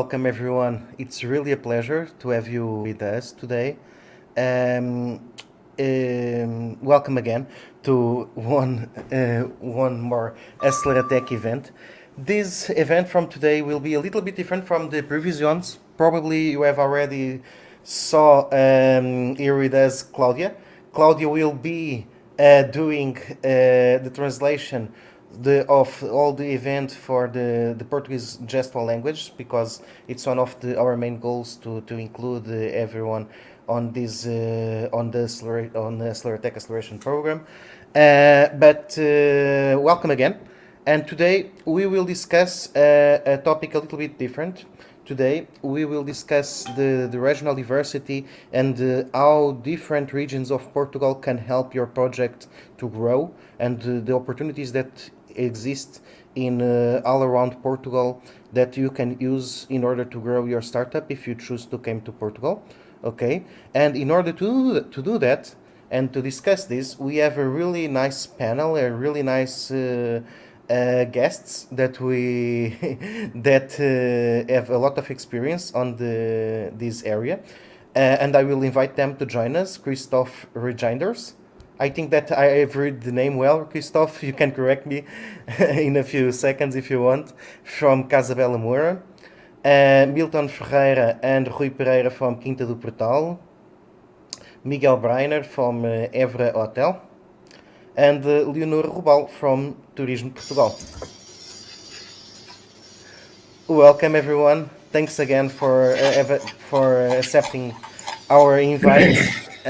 Welcome, everyone. It's really a pleasure to have you with us today. Um, Welcome again to one more Aceler Tech event. This event from today will be a little bit different from the previous ones. Probably you have already saw here with us Claudia. Claudia will be doing the translation of all the event for the Portuguese gestual language, because it's one of our main goals to include everyone on this on the Aceler Tech Acceleration program. But welcome again. And today we will discuss a topic a little bit different. Today we will discuss the regional diversity and how different regions of Portugal can help your project to grow, and the opportunities that exist in all around Portugal that you can use in order to grow your startup if you choose to come to Portugal. Okay, and in order to do that and to discuss this, we have a really nice panel, a really nice guests that we that have a lot of experience on this area, and I will invite them to join us. Christoph Regeinders. I think that I have read the name well, Christoph. You can correct me in a few seconds if you want. From Casabella Moura, Milton Ferreira and Rui Pereira from Quinta do Portal, Miguel Breiner from Evra Hotel, and Leonor Rubal from Turismo Portugal. Welcome, everyone. Thanks again for accepting our invite.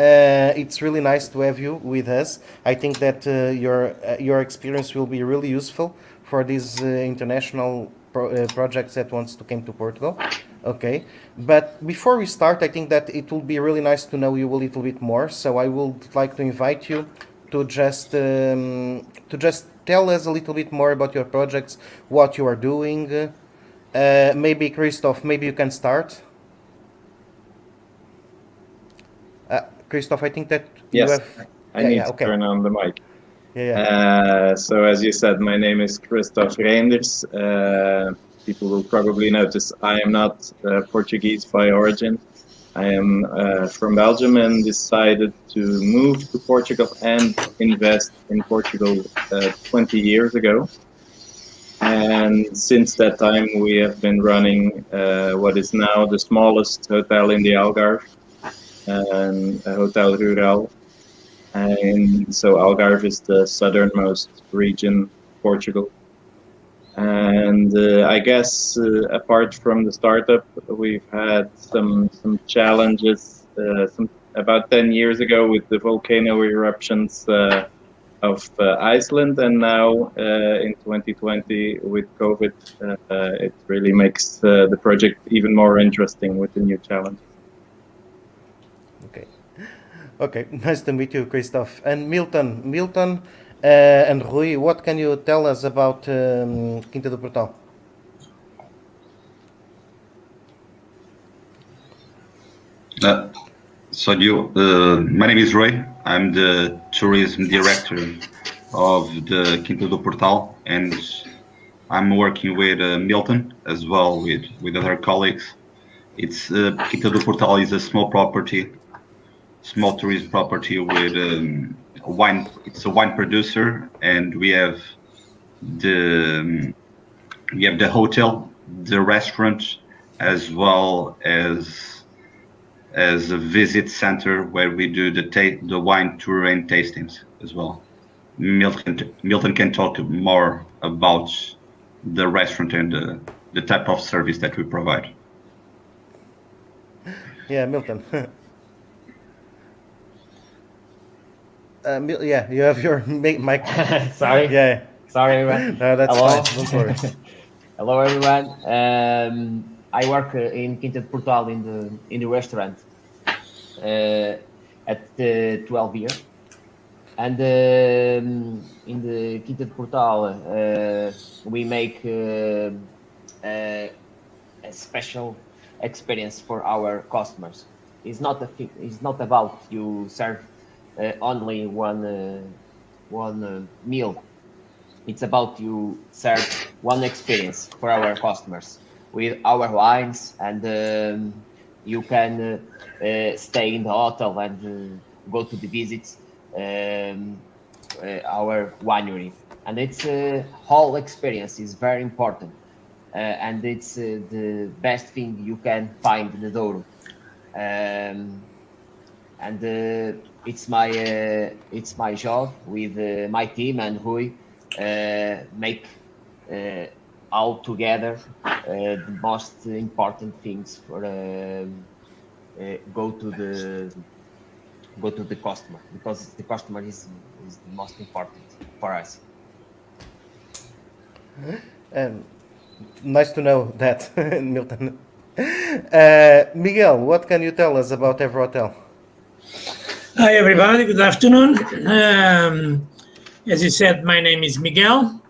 It's really nice to have you with us. I think that your experience will be really useful for these international projects that wants to come to Portugal. Okay, but before we start, I think that it will be really nice to know you a little bit more. So I would like to invite you to just tell us a little bit more about your projects, what you are doing. Maybe Christoph, maybe you can start. Christoph, I think that you Yes, have. I need to turn on the mic. Yeah. So as you said, my name is Christoph Reinders. People will probably notice I am not Portuguese by origin. I am from Belgium and decided to move to Portugal and invest in Portugal 20 years ago. And since that time, we have been running what is now the smallest hotel in the Algarve, and Hotel Rural. And so Algarve is the southernmost region of Portugal. And I guess apart from the startup, we've had some challenges about 10 years ago with the volcano eruptions of Iceland, and now in 2020 with COVID, it really makes the project even more interesting with the new challenge. Okay, nice to meet you, Christoph. And Milton and Rui, what can you tell us about Quinta do Portal? My name is Rui. I'm the tourism director of the Quinta do Portal, and I'm working with Milton as well with other colleagues. It's Quinta do Portal is a small tourism property with wine. It's a wine producer, and we have the hotel, the restaurant, as well as a visit center where we do the wine tour and tastings as well. Milton can talk more about the restaurant and the type of service that we provide. Yeah, Milton. Yeah, you have your mic. Sorry. Yeah. Sorry, everyone. No, that's Hello. fine. Don't worry. Hello, everyone. I work in Quinta de Portal in the restaurant at 12 years, and in the Quinta de Portal we make a special experience for our customers. It's not about you serve only one meal. It's about you serve one experience for our customers. with our wines, and you can stay in the hotel and go to the visits our winery. And it's whole experience is very important, and it's the best thing you can find in the Douro. Um, and it's my job with my team and Rui make all together the most important things for go to the customer, because the customer is the most important for us. Nice to know that, Milton. Miguel, what can you tell us about Evro Hotel? Hi, everybody. Good afternoon. As you said, my name is Miguel.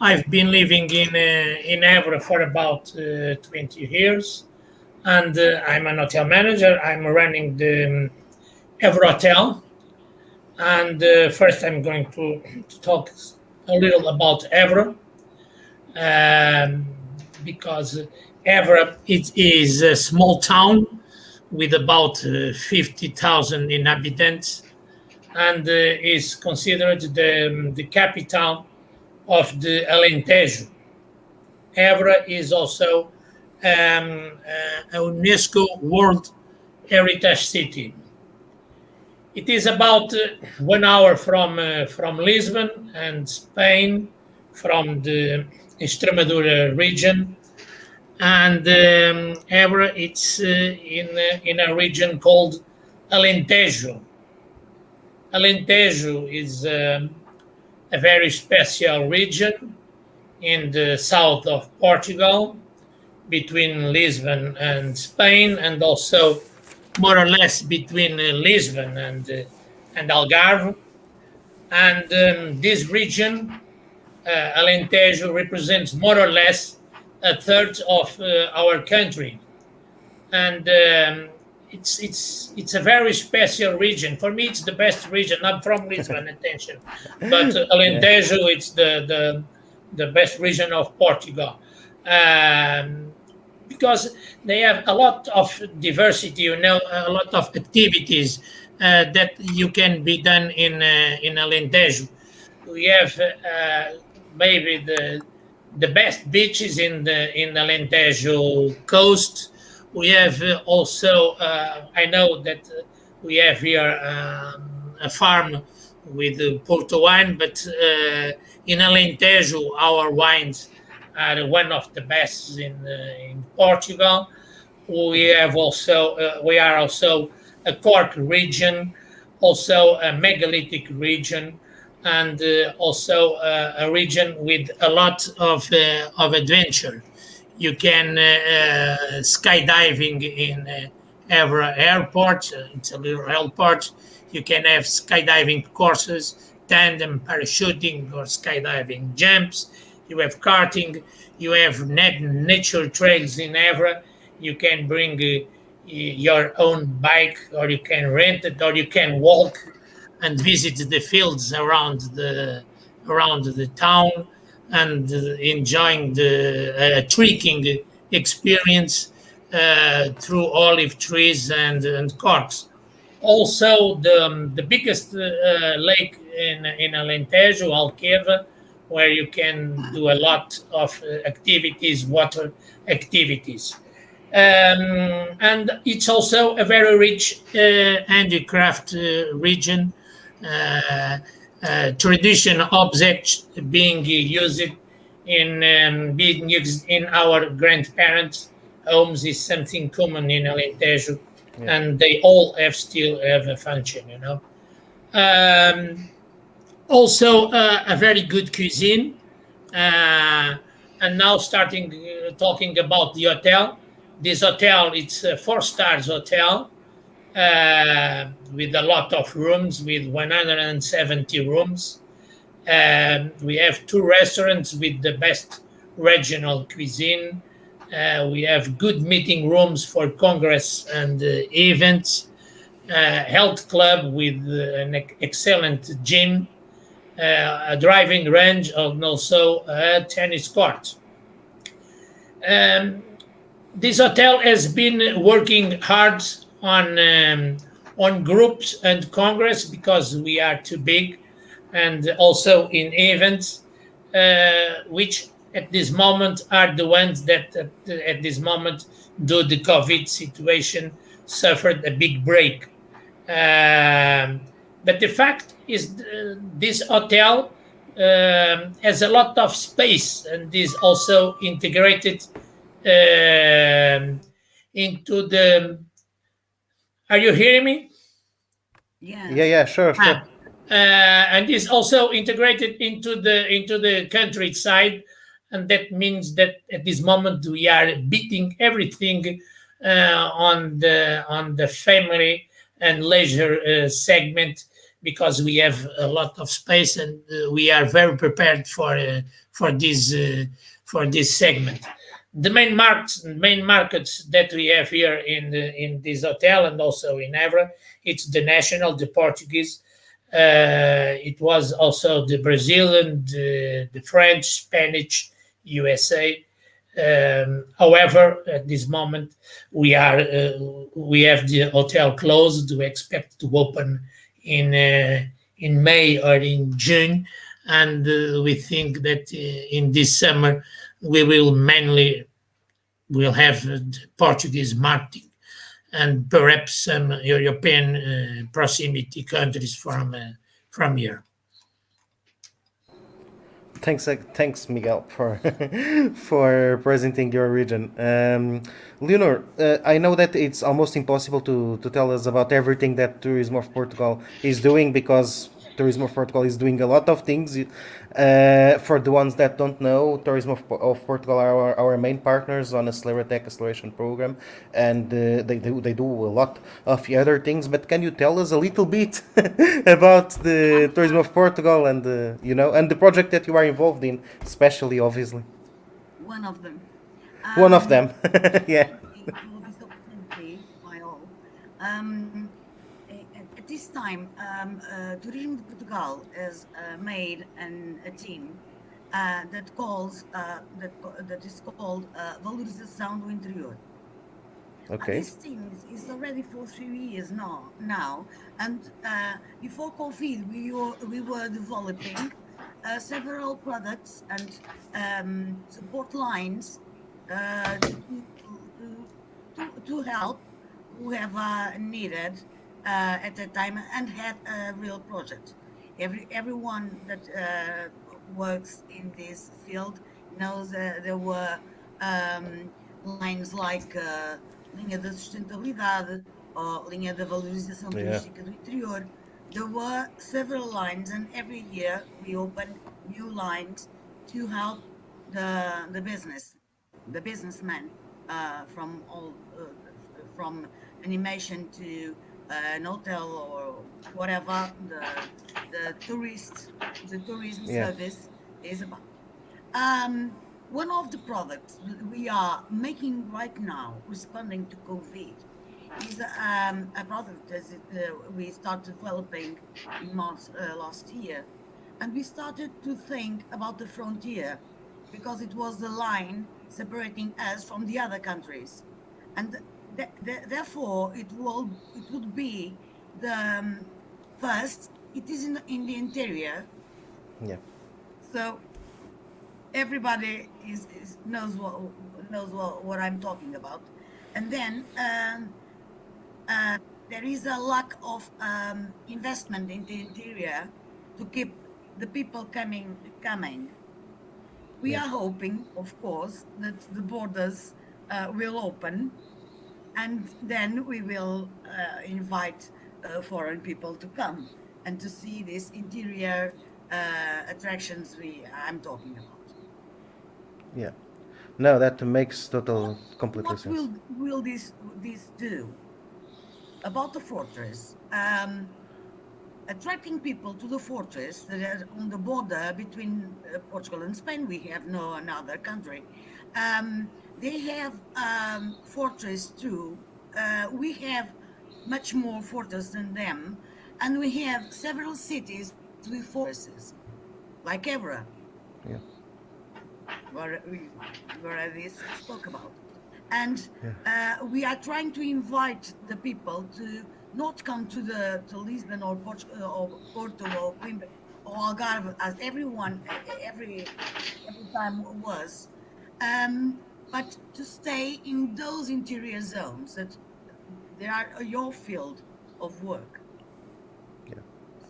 I've been living in Évora for about 20 years, and I'm an hotel manager. I'm running the Évora Hotel. And first, I'm going to talk a little about Évora, because Évora it is a small town with about 50,000 inhabitants, and is considered the capital of the Alentejo. Évora is also a UNESCO World Heritage City. It is about 1 hour from Lisbon and Spain, from the Extremadura region, and Évora it's in a region called Alentejo. Alentejo is a very special region in the south of Portugal, between Lisbon and Spain, and also more or less between Lisbon and Algarve. And this region, Alentejo, represents more or less a third of our country, and it's a very special region. For me, it's the best region. I'm from Lisbon, attention, but Alentejo, it's the best region of Portugal, because they have a lot of diversity. A lot of activities that you can be done in Alentejo. We have maybe the best beaches in the Alentejo coast. We have also, I know that we have here a farm with Porto wine, but in Alentejo, our wines are one of the best in Portugal. We are also a cork region, also a megalithic region, and also a region with a lot of adventure. You can skydiving in Évora Airport. It's a little airport. You can have skydiving courses, tandem parachuting or skydiving jumps. You have karting. You have nature trails in Évora. You can bring your own bike, or you can rent it, or you can walk and visit the fields around the town, and enjoying the trekking experience through olive trees and corks. Also, the biggest lake in Alentejo, Alqueva, where you can do a lot of activities, water activities. And it's also a very rich handicraft region. Traditional objects being used in our grandparents' homes is something common in Alentejo, and they all still have a function. Also, a very good cuisine. And now starting talking about the hotel. This hotel, it's a 4 stars hotel with a lot of rooms, with 170 rooms. We have 2 restaurants with the best regional cuisine. We have good meeting rooms for congress and events. Health club with an excellent gym, a driving range, and also a tennis court. this hotel has been working hard on groups and congress because we are too big, and also in events, which at this moment are the ones that at this moment, due the COVID situation, suffered a big break. Um, but the fact is, this hotel has a lot of space and is also integrated um, into the. Are you hearing me? Yeah, Yes. yeah, sure, sure. Ah, and is also integrated into the countryside, and that means that at this moment we are beating everything on the family and leisure segment, because we have a lot of space, and we are very prepared for this for this segment. The main markets that we have here in this hotel and also in Evra, it's the national, the Portuguese. It was also the Brazilian, the French, Spanish, USA. However, at this moment, we have the hotel closed. We expect to open in in May or in June, and we think that in this summer we will mainly will have the Portuguese marketing and perhaps some European proximity countries from here. Thanks, Miguel, for for presenting your region. Leonor, I know that it's almost impossible to tell us about everything that Tourism of Portugal is doing, because Tourism of Portugal is doing a lot of things. For the ones that don't know, Tourism of Portugal are our main partners on Aceler Tech Acceleration Program, and they do a lot of the other things. But can you tell us a little bit about the Tourism of Portugal and and the project that you are involved in, especially, obviously, One of them. one of Um, them? Yeah. Thank you for this opportunity by all. Um, at this time, Turismo de Portugal has made a team that is called Valorização do Interior. Okay. This team is already for 3 years now, and before COVID, we were developing several products and support lines to help whoever needed at that time and had a real project. Everyone that works in this field knows there were lines like linha da sustentabilidade or linha da valorização Yeah. turística do interior. There were several lines, and every year we opened new lines to help the businessmen from animation to an hotel or whatever the tourism Yeah. service is about. Um, One of the products that we are making right now, responding to COVID, is a product that we started developing in March last year. And we started to think about the frontier because it was the line separating us from the other countries. And therefore, it would be the first, it is in the interior. Yeah. So everybody knows what I'm talking about. And then there is a lack of investment in the interior to keep the people coming. We Yeah. are hoping, of course, that the borders will open, and then we will invite foreign people to come and to see these interior attractions I'm talking about. Yeah. No, that makes total completely What sense. will this do about the fortress? Attracting people to the fortress that are on the border between Portugal and Spain. We have no another country. They have fortress too. We have much more fortress than them, and we have several cities with fortresses, like Evra, Yeah. where we already spoke about. and we are trying to invite the people to not come to Lisbon or Porto or Coimbra or Algarve as every time was, but to stay in those interior zones that they are your field of work. Yeah.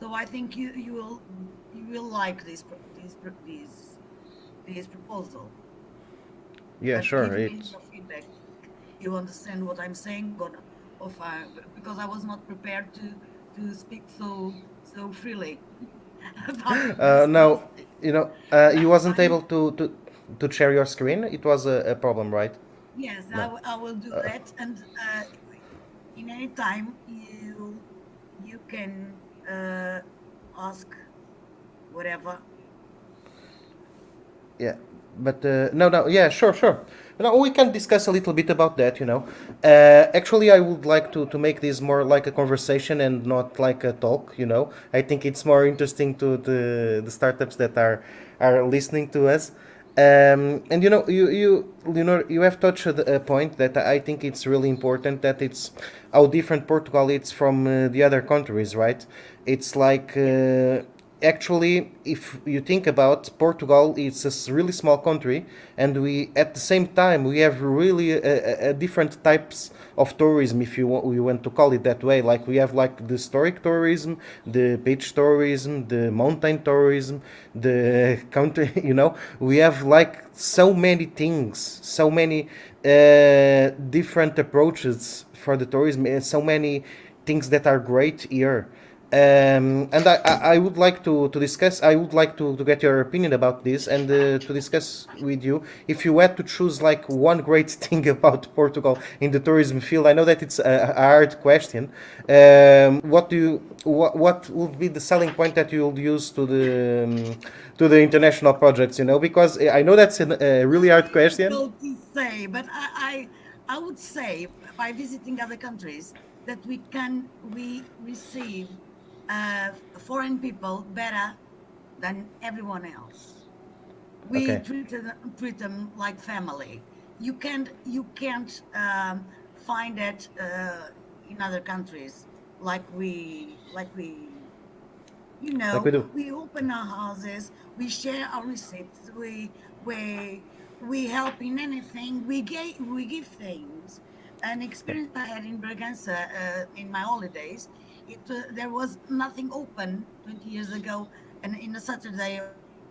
So I think you will like this proposal. Yeah, But sure. give me It's your feedback. You understand what I'm saying, or because I was not prepared to speak so freely about this. now, you wasn't able to share your screen. It was a problem, right? Yes, No. I will do that. And in any time you can ask whatever. Yeah, but no, yeah, sure. Now we can discuss a little bit about that. Actually, I would like to make this more like a conversation and not like a talk. I think it's more interesting to the startups that are listening to us. And you have touched a point that I think it's really important, that it's how different Portugal is from the other countries, right? It's like actually, if you think about Portugal, it's a really small country, and we at the same time we have really a different types of tourism, if we want to call it that way. Like we have like the historic tourism, the beach tourism, the mountain tourism, the country. We have like so many things, so many different approaches for the tourism, and so many things that are great here. And I would like to discuss. I would like to get your opinion about this, and to discuss with you, if you had to choose like one great thing about Portugal in the tourism field. I know that it's a hard question. What would be the selling point that you'll use to the international projects? Because I know that's a really hard question. Difficult to say, but I would say by visiting other countries that we receive foreign people better than everyone else. We Okay. treat them like family. You can't find it in other countries like we Like we do. we open our houses, we share our receipts, we help in anything, we give things. An Yeah. experience I had in Bragança in my holidays, there was nothing open 20 years ago, and in a Saturday or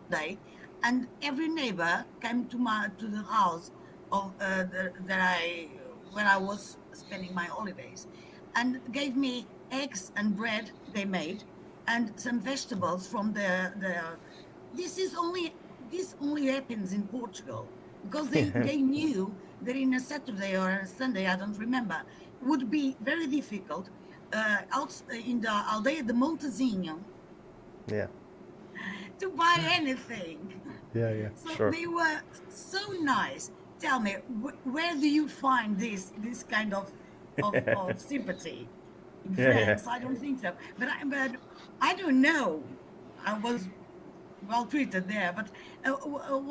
Sunday, and every neighbor came to the house of that I where I was spending my holidays, and gave me eggs and bread they made, and some vegetables from the this is only this only happens in Portugal, because they knew that in a Saturday or a Sunday, I don't remember, would be very difficult out in the aldeia de Montezinho Yeah. to buy anything. Yeah. Yeah. So Sure. they were so nice. Tell me, where do you find this kind of sympathy? In Yeah. France, I don't think so. But I don't know. I was well treated there. But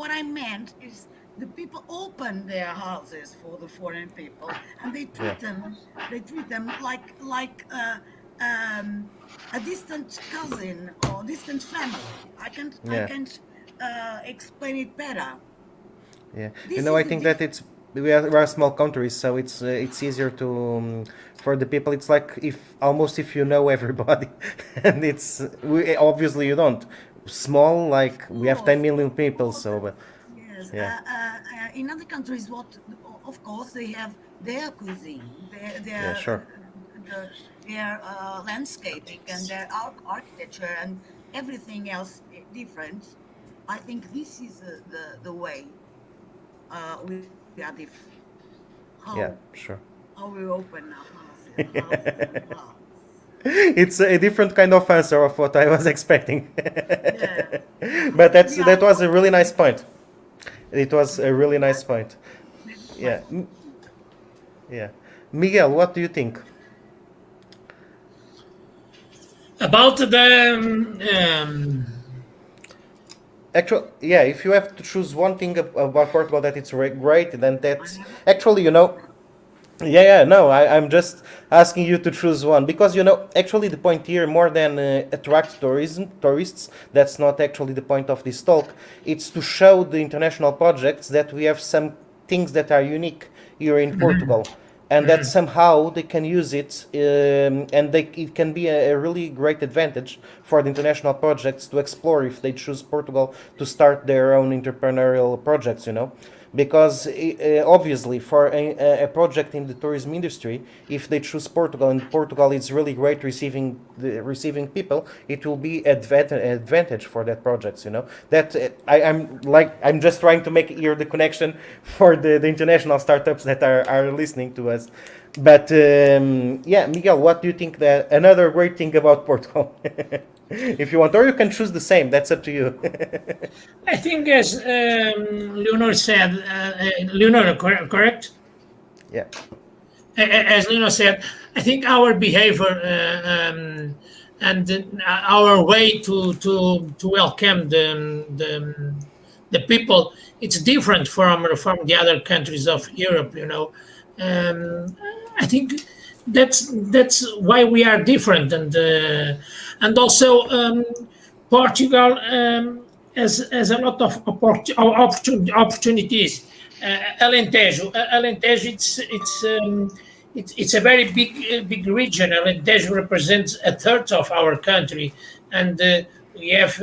what I meant is the people open their houses for the foreign people, and Yeah. they treat them um, a distant cousin or distant family. I Yeah. can't explain it better. Yeah, This is I the think that difference. we are small countries, so it's easier to for the people. It's like if you know everybody, and obviously you don't. Small, like we have 10 million Of people, course, so but yes. yeah, In other countries, of course, they have their cuisine, yeah, sure, their landscaping and their architecture and everything else different. I think this is the way we are different. How yeah, sure. how we open our houses and hearts. It's a different kind of answer of what I was expecting, Yeah, but we that are was a all really nice different. point. It was a really nice That's point. my Yeah, yeah. Miguel, what do you think? About Actually, yeah, if you have to choose one thing about Portugal that it's great, then I that's never. actually, yeah, yeah, no, I'm just asking you to choose one because actually the point here, more than attract tourists, that's not actually the point of this talk. It's to show the international projects that we have some things that are unique here in Portugal, and that somehow they can use it, and it can be a really great advantage for the international projects to explore if they choose Portugal to start their own entrepreneurial projects. Because obviously for a project in the tourism industry, if they choose Portugal and Portugal is really great receiving people, it will be advantage for that project. That I'm just trying to make here the connection for the international startups that are listening to us. But yeah, Miguel, what do you think that another great thing about Portugal? If you want, or you can choose the same. That's up to you. I think, as Leonor said, Leonor, correct? Yeah. As Leonor said, I think our behavior and our way to welcome the people, it's different from the other countries of Europe. Um, I think that's why we are different, and also Portugal has a lot of opportunities. Alentejo, it's a very big region. Alentejo represents a third of our country, and we have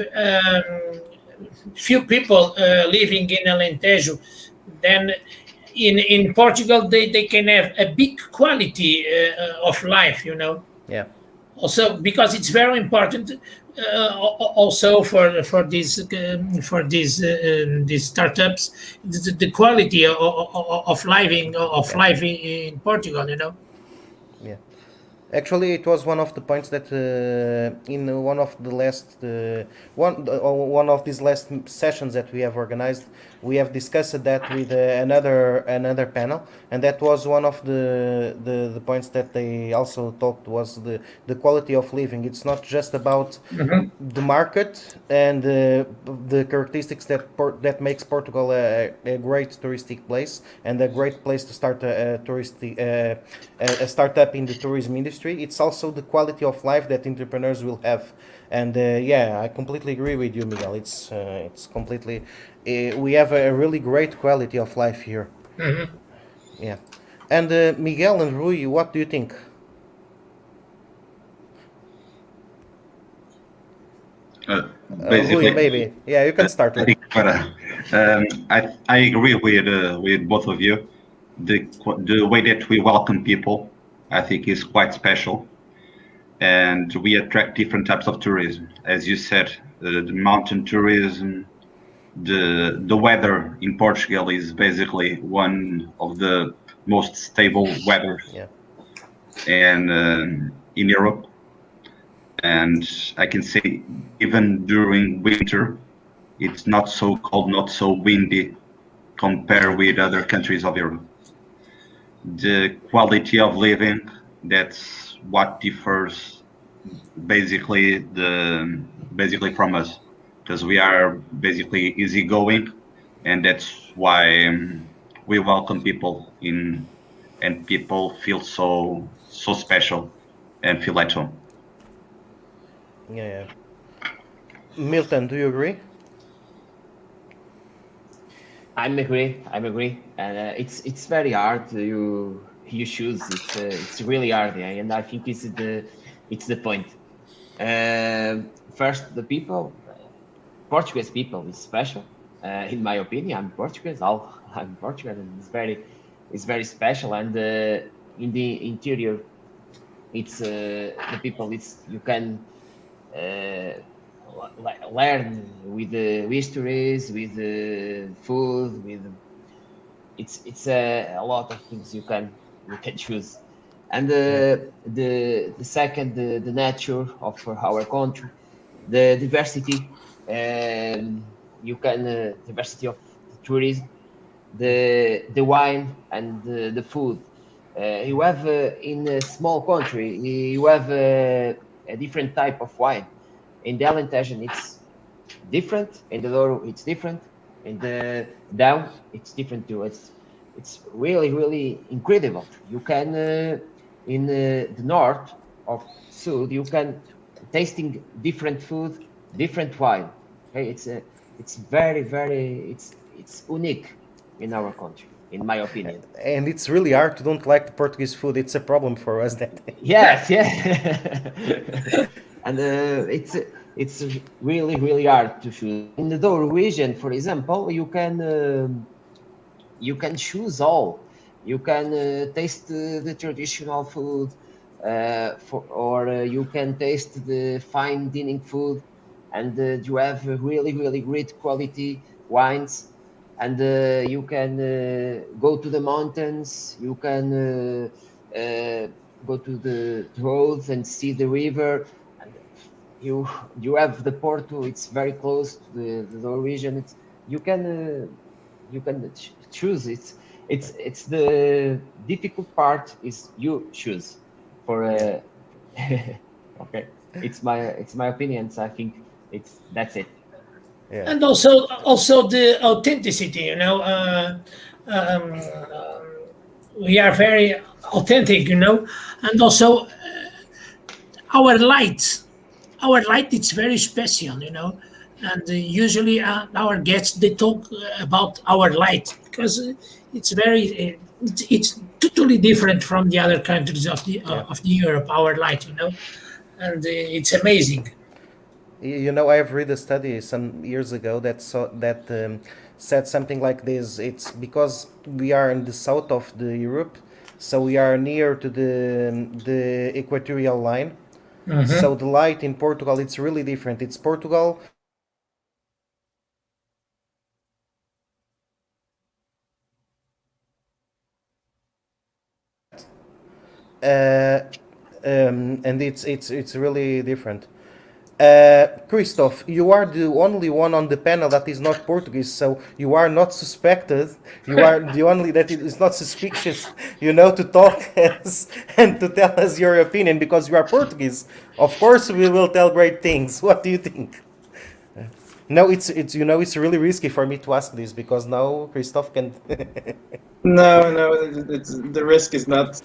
few people living in Alentejo. Then in Portugal, they can have a big quality of life. Yeah. Also because it's very important also for these startups, the quality of life in Portugal. Yeah. Actually, it was one of the points that in one of the last one of these last sessions that we have organized, we have discussed that with another panel, and that was one of the points that they also talked was the quality of living. It's not just about the market and the characteristics that makes Portugal a great touristic place and a great place to start a startup in the tourism industry. It's also the quality of life that entrepreneurs will have. And yeah, I completely agree with you, Miguel. It's completely we have a really great quality of life here. Yeah. And Miguel and Rui, what do you think? Rui, Basically, maybe. Yeah, you can start, I Rui. think, but I agree with both of you. The way that we welcome people, I think, is quite special, and we attract different types of tourism. As you said, the mountain tourism, the weather in Portugal is basically one of the most stable weathers Yeah. and in Europe. And I can say even during winter, it's not so cold, not so windy compared with other countries of Europe. The quality of living, that's what differs basically from us, because we are basically easygoing, and that's why we welcome people in, and people feel so special and feel at home. Yeah, yeah. Milton, do you agree? I'm agree, and it's very hard. You choose. It's really hard, yeah, and I think it's the point. First, the people, Portuguese people is special. In my opinion, I'm Portuguese. I'm Portuguese, and it's very special. And in the interior, it's the people. It's you can learn with the histories, with the food, with it's a lot of things you can choose. And Yeah. the second, the nature of our country, the diversity, you can diversity of the tourism, the wine and the food. You have in a small country, you have a different type of wine. In the Alentejo, different. In the Douro, it's different. In the down, it's different too. It's really really incredible. You can in the north of Sud, you can tasting different food, different wine. Okay, it's very very it's unique in our country, in my opinion. And it's really hard to don't like the Portuguese food. It's a problem for us that. Yes, yeah. And it's really really hard to choose. In the Douro region, for example, you can choose all. You can taste the traditional food, or you can taste the fine dining food, and you have really really great quality wines. And you can go to the mountains. You can go to the roads and see the river. And you have the Porto. It's very close to the Douro region. It's you can choose. It's the difficult part is you choose for okay. It's my opinions. I think that's it. Yeah. And also the authenticity, um, we are very authentic, and also our light our light is very special, and usually our guests they talk about our light because it's very it's totally different from the other countries Yeah. of the Europe, our light, and it's amazing. I've read a study some years ago that said something like this. It's because we are in the south of the Europe, so we are near to the equatorial line. Mhm. So the light in Portugal, it's really different. It's Portugal. Uh, and it's really different. Christoph, you are the only one on the panel that is not Portuguese, so you are not suspected. You are the only that is not suspicious, to talk us and to tell us your opinion because you are Portuguese. Of course, we will tell great things. What do you think? No, it's really risky for me to ask this because now Christoph can. No, no, the risk is not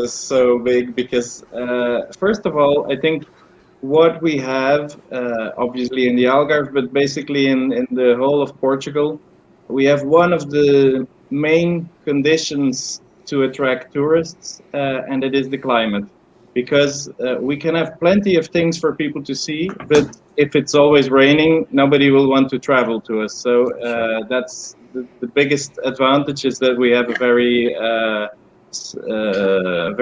so big because first of all, I think what we have, obviously in the Algarve, but basically in the whole of Portugal, we have one of the main conditions to attract tourists, and it is the climate. Because we can have plenty of things for people to see, but if it's always raining, nobody will want to travel to us. So that's the biggest advantage is that we have a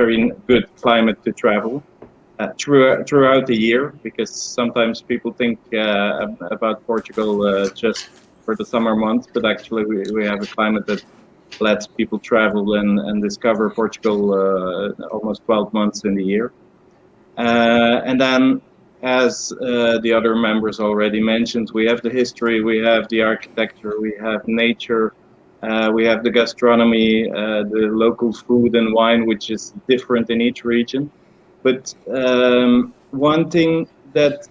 very good climate to travel throughout the year, because sometimes people think about Portugal just for the summer months, but actually we have a climate that lets people travel and discover Portugal almost 12 months in the year. And then, as the other members already mentioned, we have the history, we have the architecture, we have nature, we have the gastronomy, the local food and wine, which is different in each region. But one thing that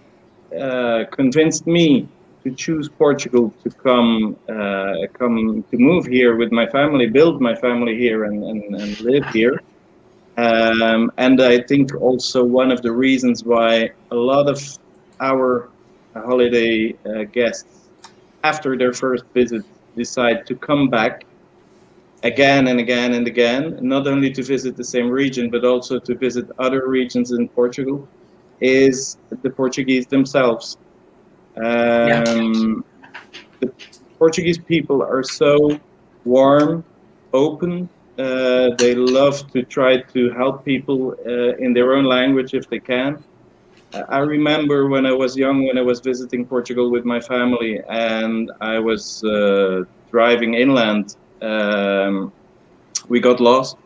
convinced me to choose Portugal to come to move here with my family, build my family here, and live here. And I think also one of the reasons why a lot of our holiday guests, after their first visit, decide to come back again and again and again, not only to visit the same region, but also to visit other regions in Portugal, is the Portuguese themselves. Yeah. The Portuguese people are so warm, open. They love to try to help people in their own language if they can. I remember when I was young, when I was visiting Portugal with my family, and I was driving inland. We got lost.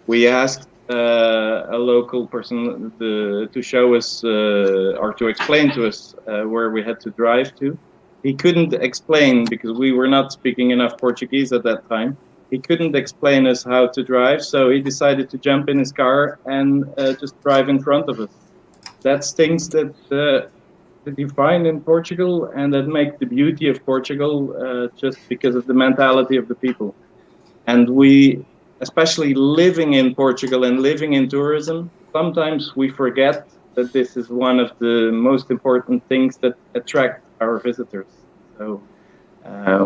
We asked a local person to show us or to explain to us where we had to drive to. He couldn't explain because we were not speaking enough Portuguese at that time. He couldn't explain us how to drive, so he decided to jump in his car and just drive in front of us. That's things that that you find in Portugal and that make the beauty of Portugal, just because of the mentality of the people. And we, especially living in Portugal and living in tourism, sometimes we forget that this is one of the most important things that attract our visitors. So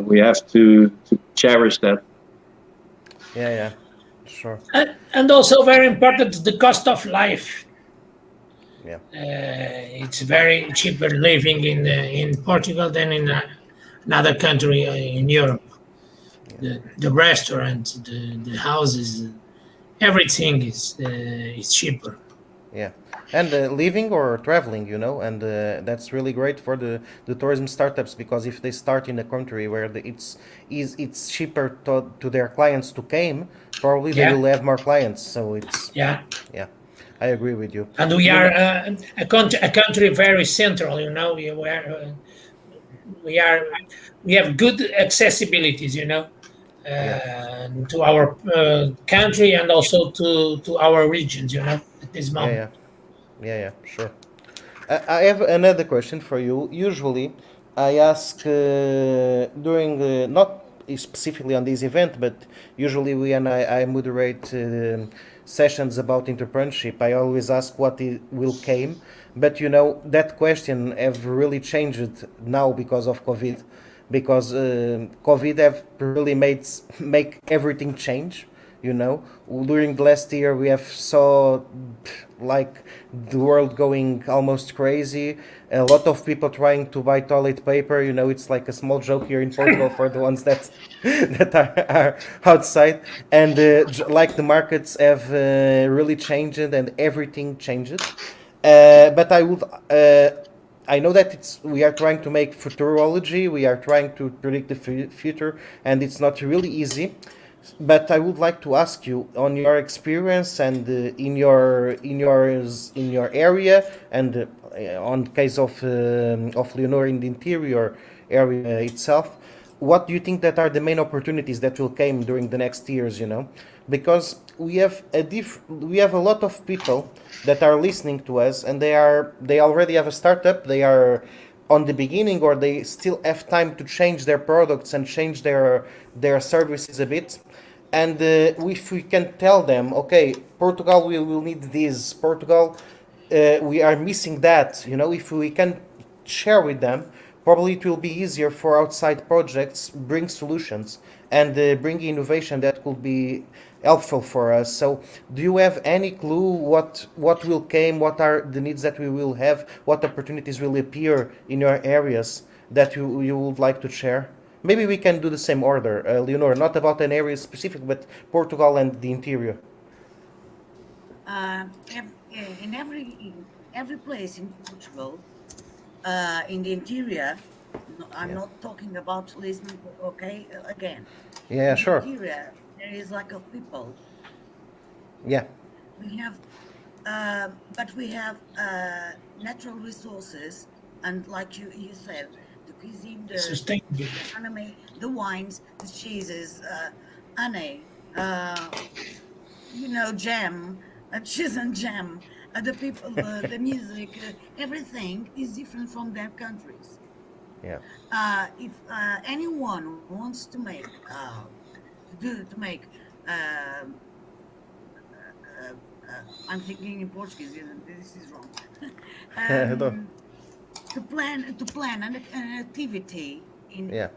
we have to cherish that. Yeah, sure. And also very important, the cost of life. Yeah, It's very cheaper living in Portugal than in another country in Europe. The restaurant, the houses, everything is cheaper. yeah. And living or traveling, and that's really great for the tourism startups, because if they start in a country where it's cheaper to their clients to came, probably they Yeah, will have more clients. So it's, yeah. yeah, I agree with you. And we You are know, a country very central. We are we have good accessibilities. yeah, To our country and also to our regions. At this yeah, moment. yeah, yeah, sure. I have another question for you. Usually, I ask during not specifically on this event, but usually when I moderate sessions about entrepreneurship, I always ask what it will came. But that question have really changed now because of COVID, because COVID have really make everything change. During the last year we have saw like the world going almost crazy, a lot of people trying to buy toilet paper. It's like a small joke here in Portugal for the ones that that are outside. And like the markets have really changed and everything changed. But I know that we are trying to make futurology, we are trying to predict the future, and it's not really easy. But I would like to ask you, on your experience and in your area, and on the case of Leonor in the interior area itself, what do you think that are the main opportunities that will come during the next years? Because we have a lot of people that are listening to us, and they already have a startup. They are on the beginning, or they still have time to change their products and change their services a bit. And if we can tell them, okay, Portugal, we will need this. Portugal, we are missing that. If we can share with them, probably it will be easier for outside projects bring solutions and bring innovation that could be helpful for us. So, do you have any clue what will come? What are the needs that we will have? What opportunities will appear in your areas that you would like to share? Maybe we can do the same order, Leonor, not about an area specific, but Portugal and the interior. In every place in Portugal, in the interior, no, I'm Yeah. not talking about Lisbon, okay, again. Yeah, In the sure. interior, there is lack of people. Yeah. We have, but we have natural resources, and like you said, the cuisine, the Sustainable. gastronomy, the wines, the cheeses, honey, jam, cheese and jam, the people, the music, everything is different from their countries. Yeah. If anyone wants to make, um, uh, I'm thinking in Portuguese, this is wrong. Don't- um, to plan an activity in yeah.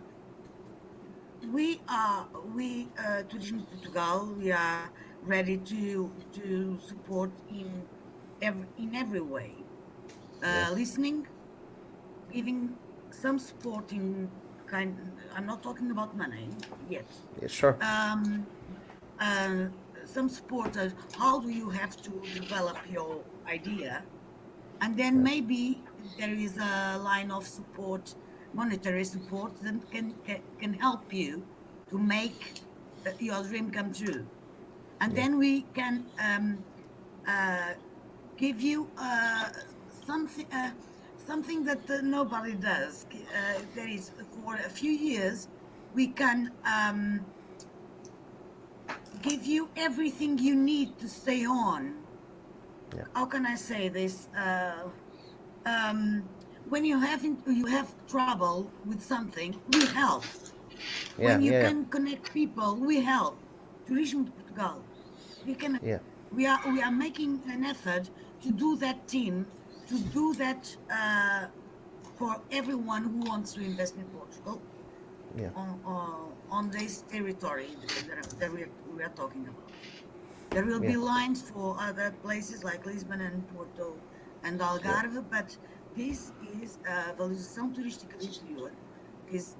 Tourism Portugal, we are ready to support in every way. Yeah. Listening, giving some support in kind. I'm not talking about money yet. Yeah, sure. Um, uh, some support as how do you have to develop your idea, and then maybe there is a line of support, monetary support that can help you to make your dream come true. And Yeah. then we can uh, give you something that nobody does. There is for a few years we can give you everything you need to stay on. Yeah. How can I say this? Um, when you have trouble with something, we help. Yeah, When you yeah, can connect people, we help. Tourism de Portugal. We can yeah, we are making an effort to do that team, to do that for everyone who wants to invest in Portugal yeah, on this territory that we are talking about. There will yeah, be lines for other places like Lisbon and Porto and yeah. Algarve, but this is a valorização turística do interior, que is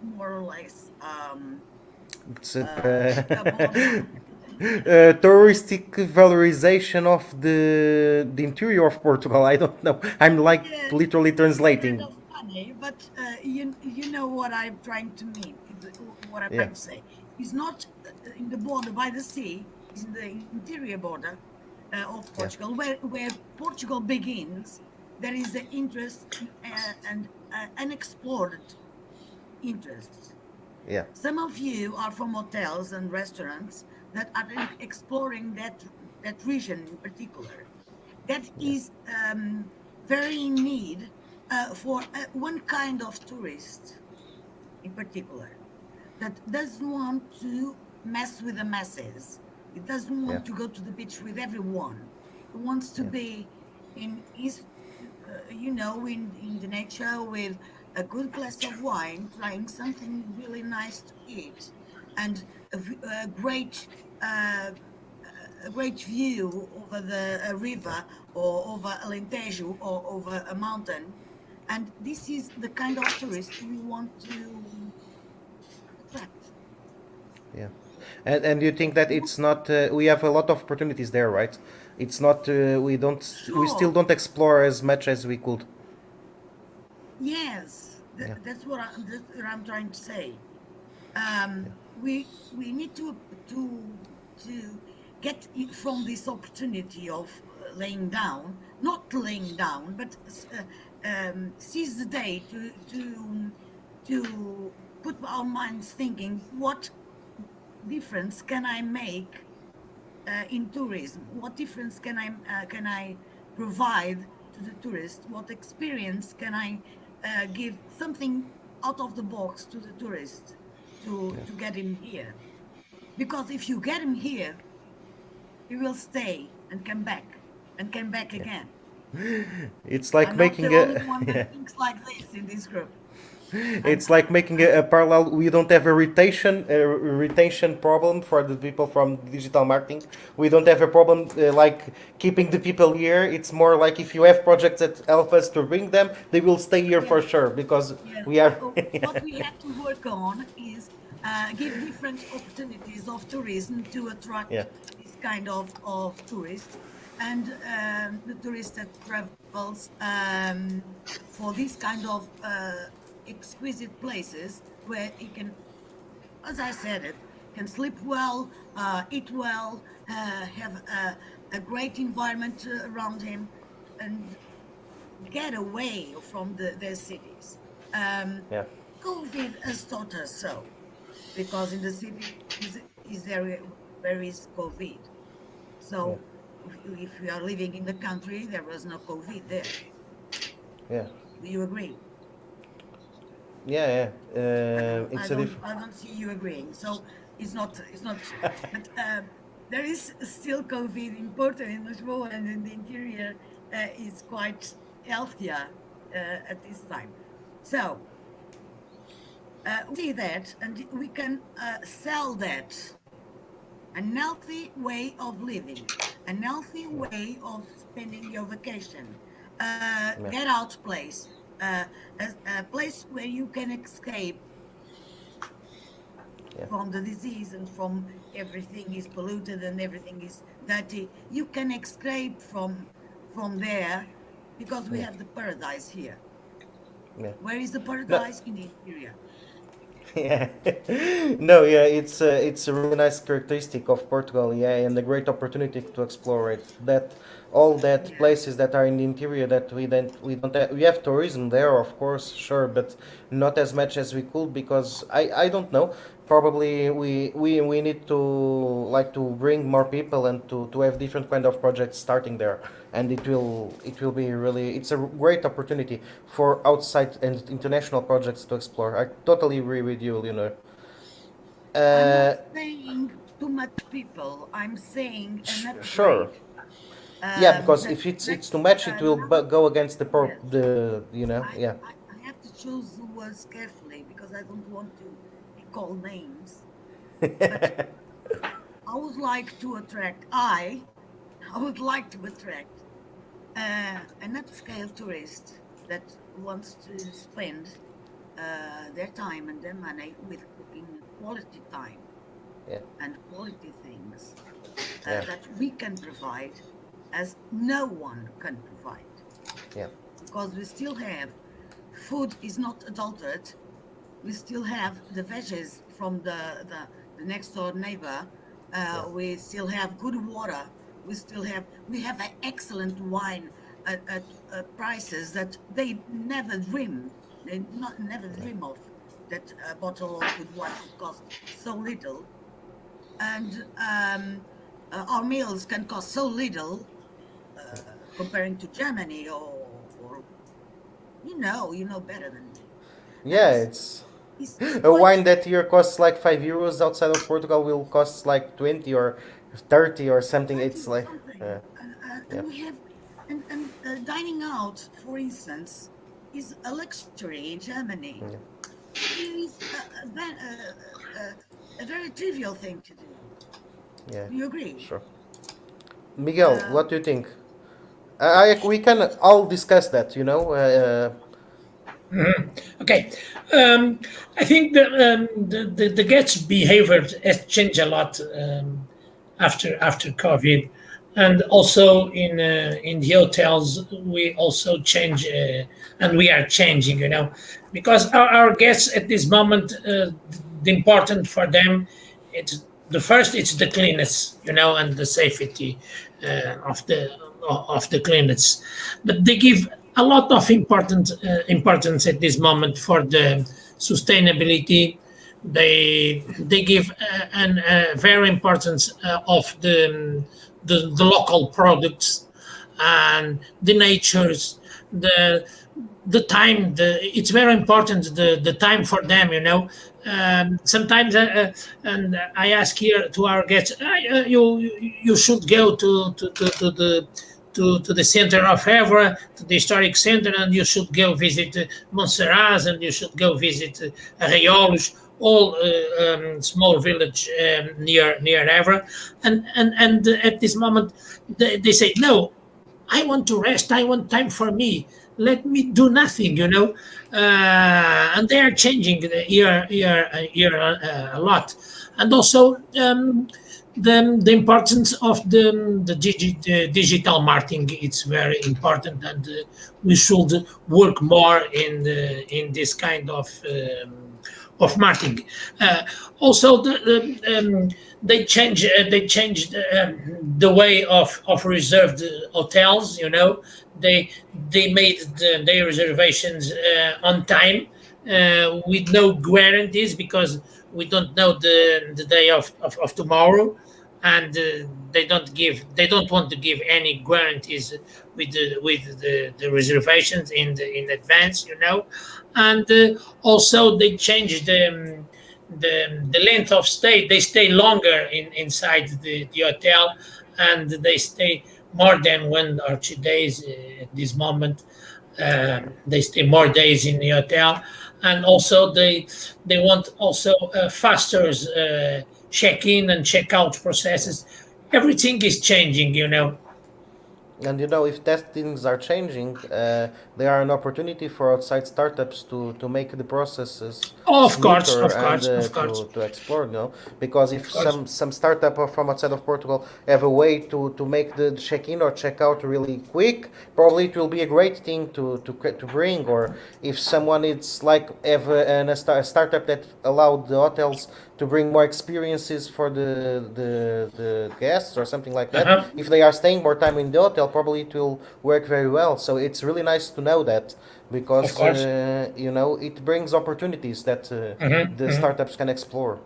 more or less It's a border. touristic valorization of the interior of Portugal. I don't know. I'm like Yeah, literally it's kind translating. of funny, but you know what I'm trying to mean. What I'm Yeah, trying to say is not in the border by the sea. Is in the interior border of yeah, Portugal, where Portugal begins. There is the interest and unexplored interest. yeah, Some of you are from hotels and restaurants that are exploring that region in particular. That yeah, is very in need for one kind of tourist in particular that doesn't want to mess with the masses. It doesn't yeah, want to go to the beach with everyone. It wants to yeah, be in his, in the nature with a good glass of wine, trying something really nice to eat, and a uh, great view over the yeah, river or over Alentejo or over a mountain. And this is the kind of tourist we want to attract. yeah. And you think that it's not? We have a lot of opportunities there, right? It's not. We don't. We still Sure. don't explore as much as we could. Yes, Yeah, that's what I'm trying to say. yeah, We need to get it from this opportunity of laying down, not laying down, but seize the day to put our minds thinking what difference can I make in tourism? What difference can I provide to the tourist? What experience can I give something out of the box to the tourist to get him here? Because if you get him here, he will stay and come back yeah. again. It's like I'm not the making only a. one Yeah. that thinks like this in this group. I'm, It's like making I'm a parallel. We don't have a retention problem for the people from digital marketing. We don't have a problem like keeping the people here. It's more like if you have projects that help us to bring them, they will stay here for yes. sure because Yes, we are. what we have to work on is give different opportunities of tourism to Yeah, attract this kind of tourist and the tourist that travels for this kind of exquisite places where he can, as I said it, can sleep well, eat well, have a great environment around him, and get away from their cities. Um, yeah, COVID has taught us so, because in the city is there where is COVID. yeah, So if we are living in the country, there was no COVID there. yeah, Do you agree? yeah, yeah. I don't, I It's a don't, different. I don't see you agreeing. So it's not, but there is still COVID in Porto, in Lisboa, and in the interior is quite healthier at this time. So we see that, and we can sell that. An healthy way of living, an healthy way of spending your vacation, Yeah, get out place, a place where you can escape yeah, from the disease and from everything is polluted and everything is dirty. You can escape from there because we yeah, have the paradise here. yeah. Where is the No, paradise? In the interior. yeah. No, yeah, it's a really nice characteristic of Portugal, yeah, and a great opportunity to explore it. That all that Yeah. places that are in the interior that we don't have, we have tourism there, of course, sure, but not as much as we could because I don't know. probably we need to like to bring more people and to have different kind of projects starting there, and it will be really, it's a great opportunity for outside and international projects to explore. I totally agree with you, Leonor. I'm Uh, not saying too much people. I'm saying an sure. upgrade. Yeah, because That if it's too that's much, it will now. go against the Yes, the I, yeah. I have to choose the words carefully because I don't want to be called names. But I would like to attract. I would like to attract an upscale tourist that wants to spend their time and their money with cooking quality time Yeah, and quality things yeah, that we can provide as no one can provide yeah, because we still have food is not adulterated. We still have the veggies from the next door neighbor. yeah, We still have good water. We have an excellent wine at prices that they never dream. They not never dream of that a bottle of good wine could cost so little, and our meals can cost so little comparing to Germany or you know better than me, and yeah. It's it's a quite. wine that here costs like €5 outside of Portugal will cost like 20 or 30 or something. 30 It's or like something. yeah, And we have, and dining out, for instance, is a luxury in Germany. yeah, Here is a very trivial thing to do. yeah, Do you agree? sure. Miguel, Uh, what do you think? We can all discuss that, you know. Okay. I think the guests' behavior has changed a lot after COVID, and also in the hotels we also change, and we are changing. Because our guests at this moment, the important for them, it's the first, it's the cleanness, and the safety of the cleanness, but they give a lot of importance at this moment for the sustainability. They give an very importance of the local products and the natures, the the time. It's very important, the time for them. Sometimes and I ask here to our guests, you should go to the center of Évora, to the historic center, and you should go visit Monserrat, and you should go visit Arraiolos, all small village near Évora. And at this moment, they say, no, I want to rest. I want time for me. Let me do nothing, and they are changing the year a lot, and also the importance of the digital marketing. It's very important, and we should work more in this kind of marketing. Also, they changed the way of reserved hotels. They made their reservations on time, with no guarantees, because we don't know the day of tomorrow, and they don't want to give any guarantees with the reservations in advance. And also they changed the length of stay. They stay longer inside the hotel, and they stay more than 1 or 2 days at this moment. They stay more days in the hotel, and also they want also faster check-in and check-out processes. Everything is changing. And if that things are changing, there are an opportunity for outside startups to make the processes Oh, of course, smoother of and course, of course, to explore. Because if of course. some startup from outside of Portugal have a way to make the check-in or check-out really quick, probably it will be a great thing to bring. Or if someone is like have a startup that allowed the hotels to bring more experiences for the guests or something like that. Uh-huh. If they are staying more time in the hotel, probably it will work very well. So it's really nice to know that, Of because course. it brings opportunities that Hmm. the Hmm. startups can explore.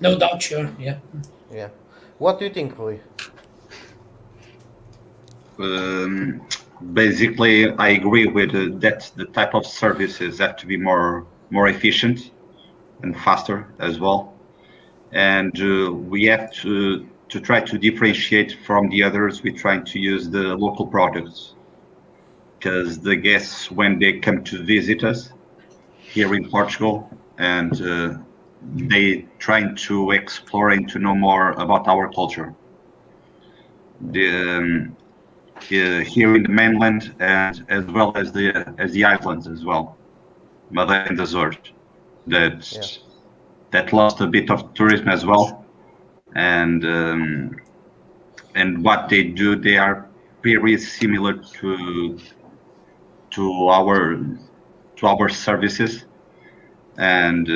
No doubt, sure. Yeah. Yeah. What do you think, Rui? Um, Basically, I agree with that the type of services have to be more efficient and faster as well, and we have to try to differentiate from the others. We're trying to use the local products because the guests, when they come to visit us here in Portugal, and they trying to explore and to know more about our culture. The, here in the mainland, and as well as the islands as well, Madeira and Azores, that Yeah. that lost a bit of tourism as well, and what they do, they are very similar to our to our services, and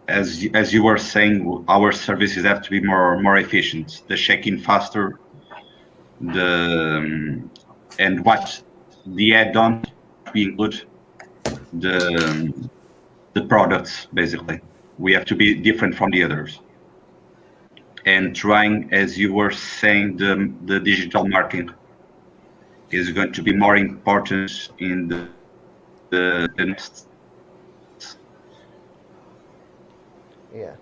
as you were saying, our services have to be more efficient. The check-in faster, the and what the add-on we include the products basically. We have to be different from the others, and trying, as you were saying, the digital marketing is going to be more important in the next. Yeah.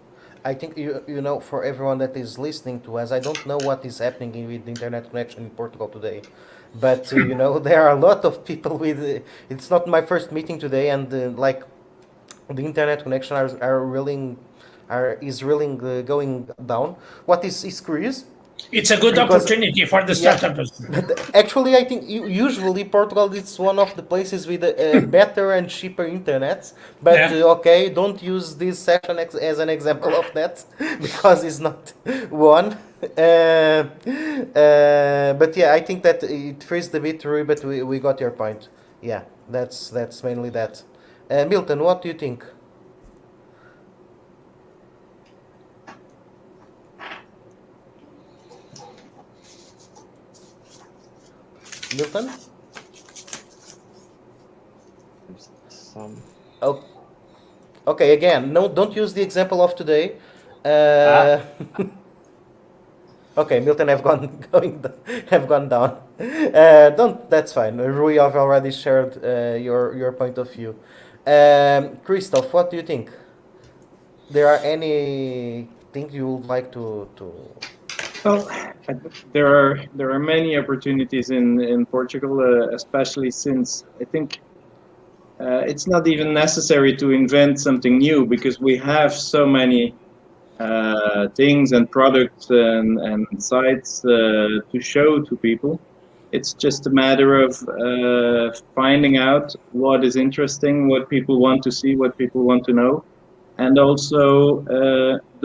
I think you know, for everyone that is listening to us, I don't know what is happening with the internet connection in Portugal today, but you know, there are a lot of people with. It's not my first meeting today, and like the internet connection are really is really going down. What is curious It's a good because opportunity for the yeah, startups. but actually, I think usually Portugal is one of the places with better and cheaper internets. But Yeah. okay, don't use this section as an example of that because it's not one. But yeah, I think that it freezed a bit, Rui, but we got your point. Yeah, that's mainly that. Milton, what do you think? Milton? Some. Oh, okay, again, no, don't use the example of today. Ah, Uh, okay, Milton have gone have gone down. Don't. That's fine. Rui have already shared your point of view. Christoph, what do you think? There are any things you would like to? Well, there are many opportunities in Portugal, especially since I think it's not even necessary to invent something new because we have so many things and products and sites to show to people. It's just a matter of finding out what is interesting, what people want to see, what people want to know, and also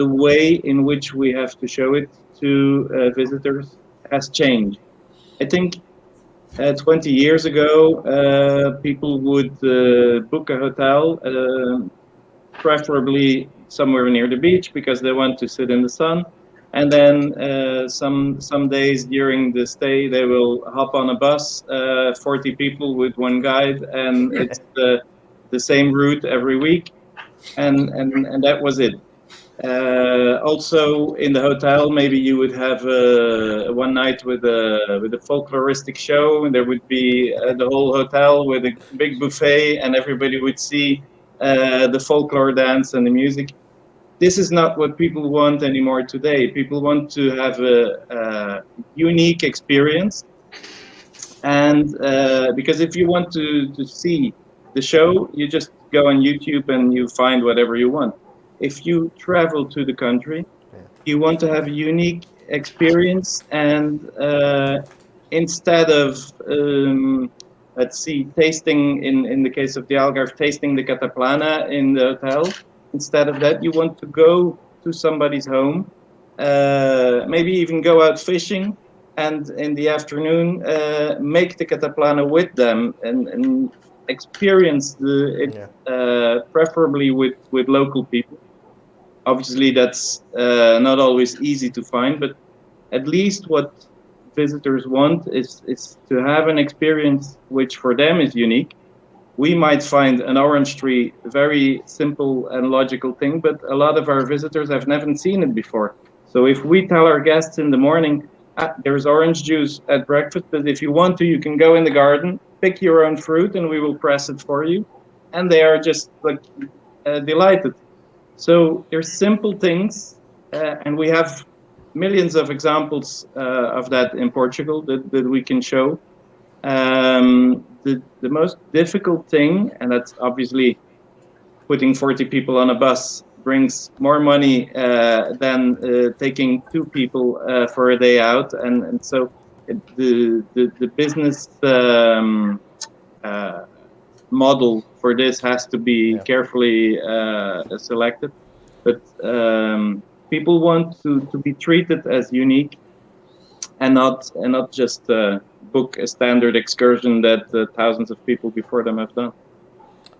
the way in which we have to show it to visitors has changed. I think 20 years ago, people would book a hotel, preferably somewhere near the beach because they want to sit in the sun. And then some days during the stay, they will hop on a bus, 40 people with one guide, and it's the same route every week, and that was it. Also in the hotel, maybe you would have one night with a folkloristic show, and there would be the whole hotel with a big buffet, and everybody would see the folklore dance and the music. This is not what people want anymore today. People want to have a unique experience, and because if you want to see the show, you just go on YouTube and you find whatever you want. If you travel to the country, you want to have a unique experience, and instead of let's see, tasting in the case of the Algarve, tasting the cataplana in the hotel, instead of that, you want to go to somebody's home, maybe even go out fishing, and in the afternoon make the cataplana with them and experience it, Yeah. preferably with local people. Obviously, that's not always easy to find, but at least what visitors want is to have an experience which for them is unique, we might find an orange tree very simple and logical thing, but a lot of our visitors have never seen it before. So if we tell our guests in the morning, there's orange juice at breakfast, but if you want to, you can go in the garden, pick your own fruit, and we will press it for you. And they are just like delighted. So there's simple things, and we have millions of examples of that in Portugal that we can show. The most difficult thing, and that's obviously putting 40 people on a bus brings more money than taking 2 people for a day out, and so the business model for this has to be carefully selected. But people want to be treated as unique and not just book a standard excursion that thousands of people before them have done.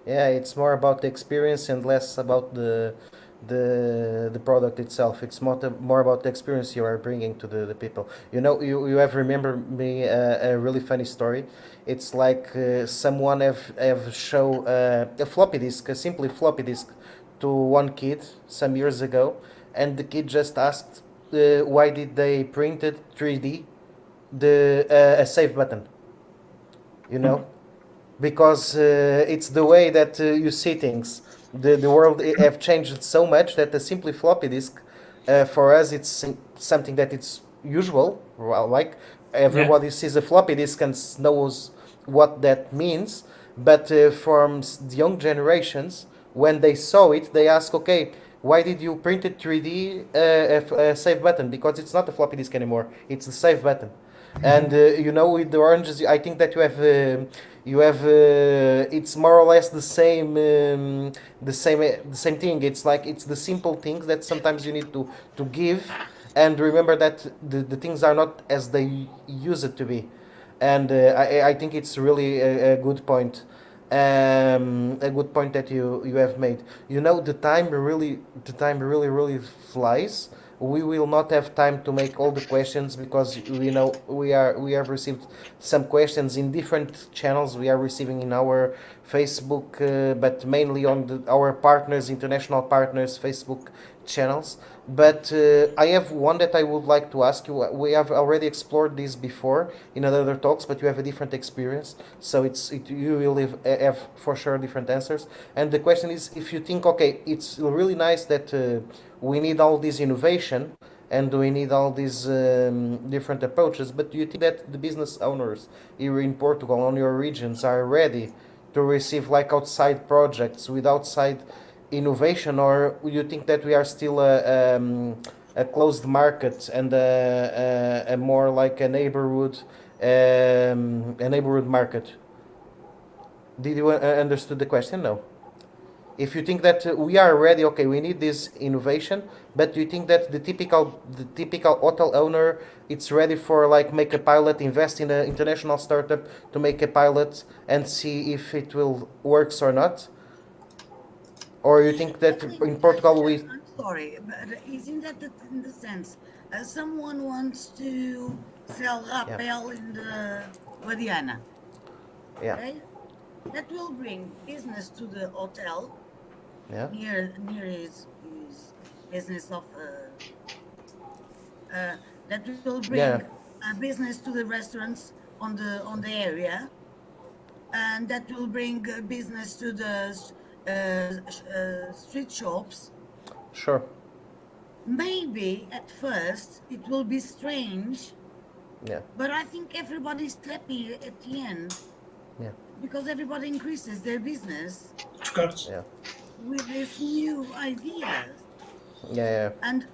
Yeah, it's more about the experience and less about the product itself. It's more about the experience you are bringing to the people. You know, you have remembered me a really funny story. It's like someone have show a floppy disk, a simply floppy disk, to one kid some years ago, and the kid just asked why did they printed 3D the a save button. You know, because it's the way that you see things. The world have changed so much that the simply floppy disk for us it's something that it's usual. Well, like everybody sees a floppy disk and knows what that means, but from the young generations, when they saw it, they ask, okay, why did you print it 3D a save button? Because it's not a floppy disk anymore; it's the save button. And you know, with the oranges, I think that you have it's more or less the same thing. It's like it's the simple things that sometimes you need to give, and remember that the things are not as they used to be. And I think it's really a good point that you have made. You know, the time really flies. We will not have time to make all the questions because we know we have received some questions in different channels. We are receiving in our Facebook, but mainly on our partners, international partners, Facebook channels. But I have one that I would like to ask you. We have already explored this before in other talks, but you have a different experience, so you will have for sure different answers. And the question is, if you think, okay, it's really nice that we need all this innovation and we need all these different approaches, but do you think that the business owners here in Portugal on your regions are ready to receive like outside projects with outside innovation, or you think that we are still a closed market and a more like a neighborhood market? Did you understood the question? No. If you think that we are ready, okay, we need this innovation, but do you think that the typical hotel owner it's ready for like make a pilot, invest in an international startup to make a pilot and see if it will works or not? Or you think I that think in Portugal we I'm sorry, but isn't that in the sense someone wants to sell yeah rappel in the Guadiana, yeah okay? That will bring business to the hotel yeah near his business of that will bring yeah business to the restaurants on the area, and that will bring business to the street shops. sure Maybe at first it will be strange, yeah but I think everybody's happy at the end yeah because everybody increases their business Of course. yeah with these new ideas. yeah And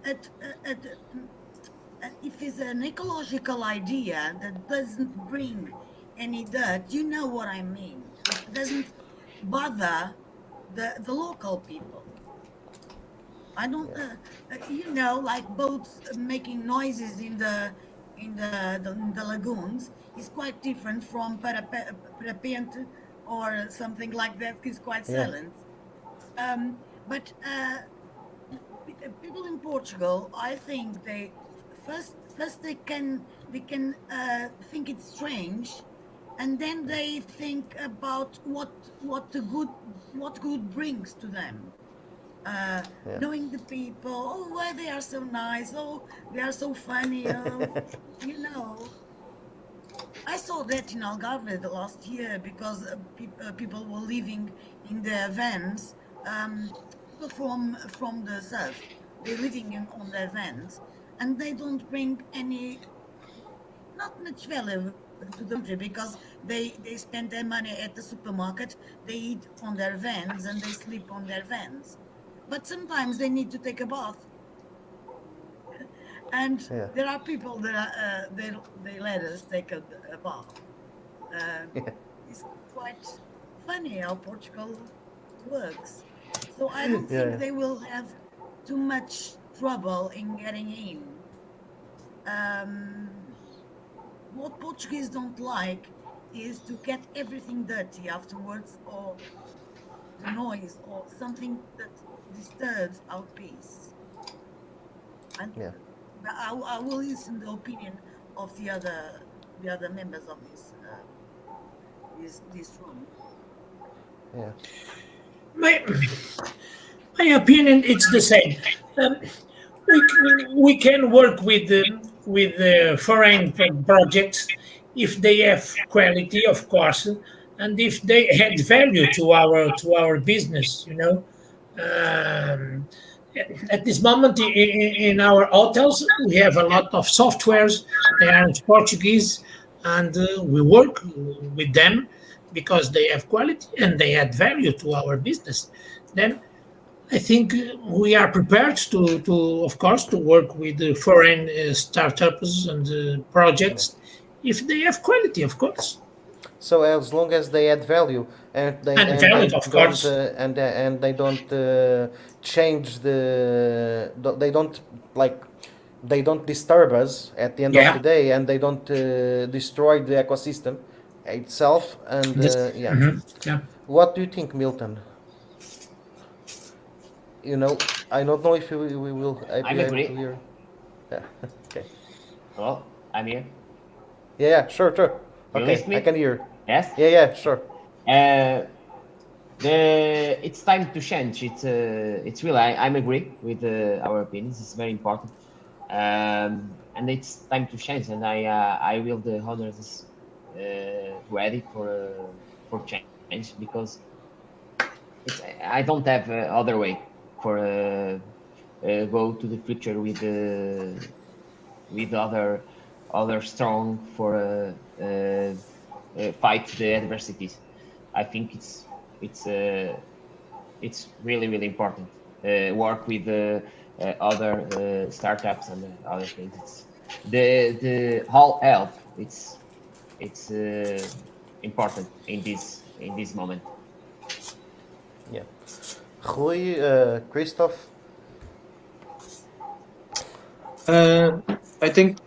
at, at, if it's an ecological idea that doesn't bring any dirt, you know what I mean. It doesn't bother the local people. I don't, like boats making noises in the lagoons is quite different from parapente or something like that. Is quite yeah silent. But people in Portugal, I think they first they can think it's strange, and then they think about what good brings to them. Yeah. Knowing the people, oh, why they are so nice, oh, they are so funny, oh, you know. I saw that in Algarve the last year because people were living in their vans. People from the south, they're living on their vans, and they don't bring any, not much value to the country because they spend their money at the supermarket, they eat on their vans, and they sleep on their vans. But sometimes they need to take a bath, and Yeah. there are people that they let us take a bath. Um, Yeah. it's quite funny how Portugal works. So I don't think Yeah. they will have too much trouble in getting in. Um, what Portuguese don't like is to get everything dirty afterwards, or the noise, or something that disturbs our peace. And Yeah. but I will listen the opinion of the other members of this room. Yeah. My my opinion, it's the same. Um, we can work with foreign projects if they have quality, of course, and if they add value to our business. You know, um, at this moment in our hotels, we have a lot of softwares. They are in Portuguese, and we work with them because they have quality and they add value to our business. Then I think we are prepared of course, to work with foreign startups and Yeah. projects if they have quality, of course, So as long as they add value and and they value, of don't course. and they don't change they don't like they don't disturb us at the end of the Yeah, day, and they don't destroy the ecosystem itself. And this, yeah, mhm, yeah. what do you think, Milton? You know, I don't know if we will I'm be able to agree. hear. Yeah. Okay. Well, I'm here. Yeah. Yeah. Sure. Sure. You Okay. listen I can me? hear. Yes. Yeah. Yeah. Sure. Uh, it's time to change. It's really. I'm agree with our opinions. It's very important. And it's time to change. And I will the honors ready for change because it's I don't have other way for go to the future with other strong for fight the adversities. I think it's really important. Work with other startups and other things. It's the whole help. It's important in this moment. Yeah. Rui, Christoph. Uh, I think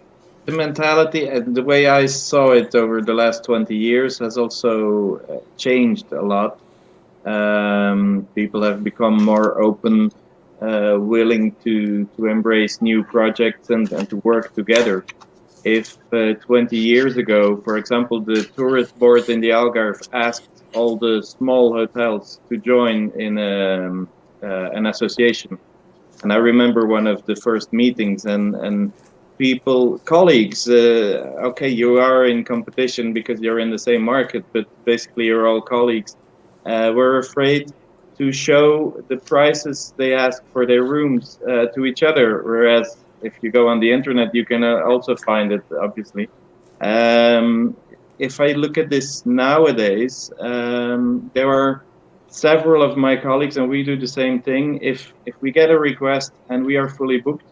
the mentality and the way I saw it over the last 20 years has also changed a lot. People have become more open, willing to embrace new projects and to work together. If 20 years ago, for example, the tourist board in the Algarve asked all the small hotels to join in an association, and I remember one of the first meetings, and people, colleagues, okay, you are in competition because you're in the same market, but basically you're all colleagues, were afraid to show the prices they ask for their rooms to each other. Whereas if you go on the internet, you can also find it, obviously. Um, if I look at this nowadays, there are several of my colleagues, and we do the same thing. If we get a request and we are fully booked,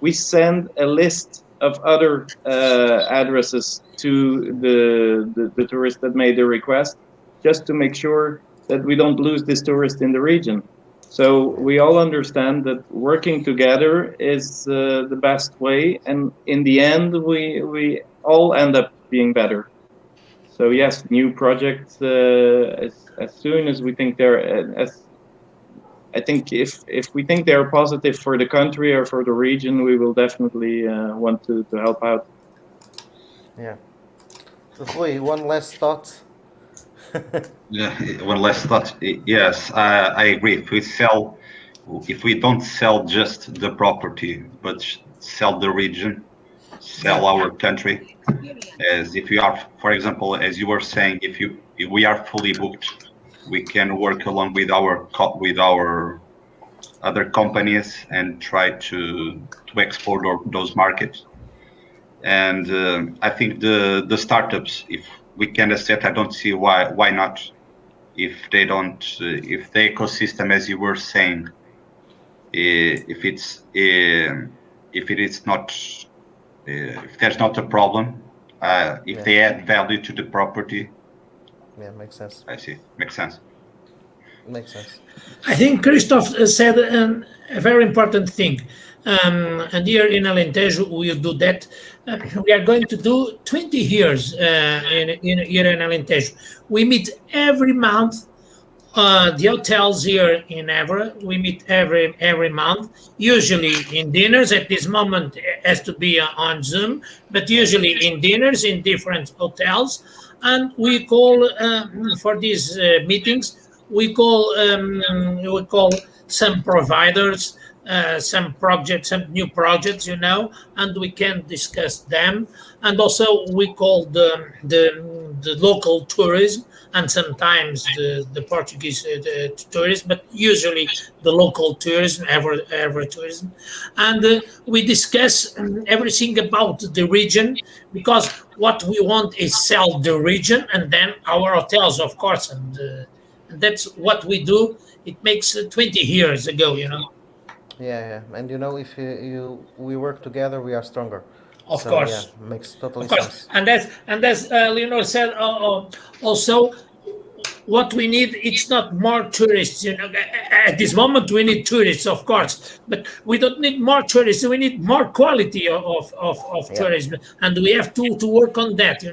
we send a list of other addresses to the tourist that made the request, just to make sure that we don't lose this tourist in the region. So we all understand that working together is the best way, and in the end, we all end up being better. So yes, new projects as soon as we think they're as I think if we think they're positive for the country or for the region, we will definitely want to help out. Yeah. Rui, one last thought. Yeah, one last thought. Yes, I agree. If we don't sell just the property, but sell the region, sell Yeah. our country, Experience. as if you are, for example, as you were saying, if we are fully booked, we can work along with with our other companies and try to export those markets. And I think the startups, if we can accept, I don't see why not. If they don't, if the ecosystem, as you were saying, if if it is not, if there's not a problem, if Yeah, they add value to the property, yeah, makes sense. I see, makes sense. Makes sense. I think Christoph said a very important thing. And here in Alentejo, we will do that. We are going to do 20 years here in Alentejo. We meet every month. The hotels here in Evora, we meet every month. Usually in dinners. At this moment, it has to be on Zoom, but usually in dinners in different hotels. And we call for these meetings. We call some providers, some projects, some new projects, and we can discuss them. And also we call the local tourism and sometimes the Portuguese tourism, but usually the local tourism, ever tourism, and we discuss everything about the region, because what we want is sell the region and then our hotels, of course, and that's what we do. It makes 20 years ago. Yeah, yeah. And if we work together, we are stronger. Of So yeah, course. makes Of totally course, sense. and as Leonor said, also what we need, it's not more tourists. At this moment we need tourists, of course, but we don't need more tourists. We need more quality of Yeah, tourism, and we have to work on that.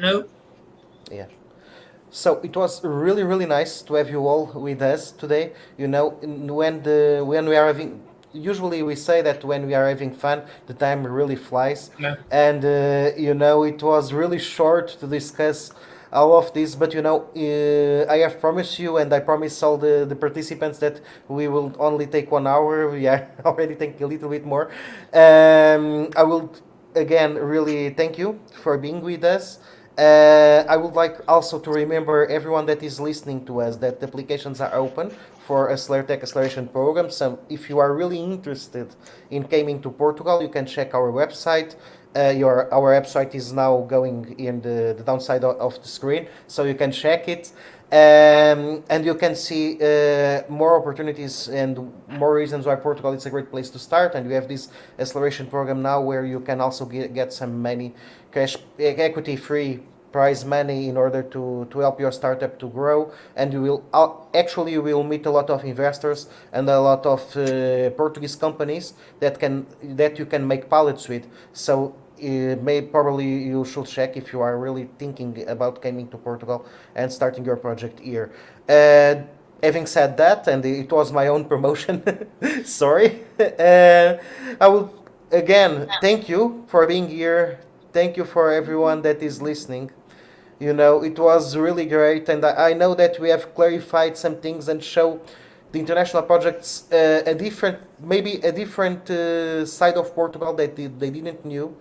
yeah. So it was really, really nice to have you all with us today. When we are having, usually we say that when we are having fun, the time really flies, Yeah. and it was really short to discuss all of this. But I have promised you, and I promise all the participants that we will only take 1 hour. We are already taking a little bit more. I will again really thank you for being with us. I would like also to remember everyone that is listening to us that the applications are open for Aceler Tech Acceleration Program. So if you are really interested in coming to Portugal, you can check our website. Our website is now going in the downside of the screen, so you can check it. And you can see more opportunities and more reasons why Portugal is a great place to start. And we have this acceleration program now where you can also get some money, cash, equity free prize money in order to help your startup to grow. And you will meet a lot of investors and a lot of Portuguese companies that you can make pilots with. So probably you should check if you are really thinking about coming to Portugal and starting your project here. Having said that, and it was my own promotion, sorry, I will again thank you for being here. Thank you for everyone that is listening. It was really great, and I know that we have clarified some things and show the international projects maybe a different side of Portugal that they didn't knew,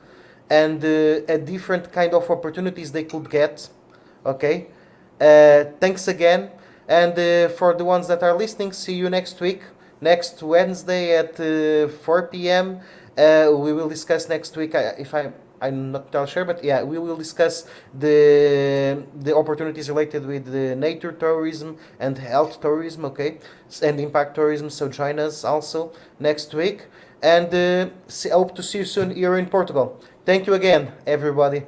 and a different kind of opportunities they could get. Okay, thanks again, and for the ones that are listening, see you next week, next Wednesday at 4 p.m. We will discuss next week. I'm not entirely sure, but yeah, we will discuss the opportunities related with the nature tourism and health tourism, okay, and impact tourism. So join us also next week, and hope to see you soon here in Portugal. Thank you again, everybody.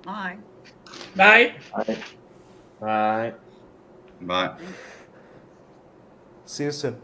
Bye. Bye. I Right. Bye. See you soon.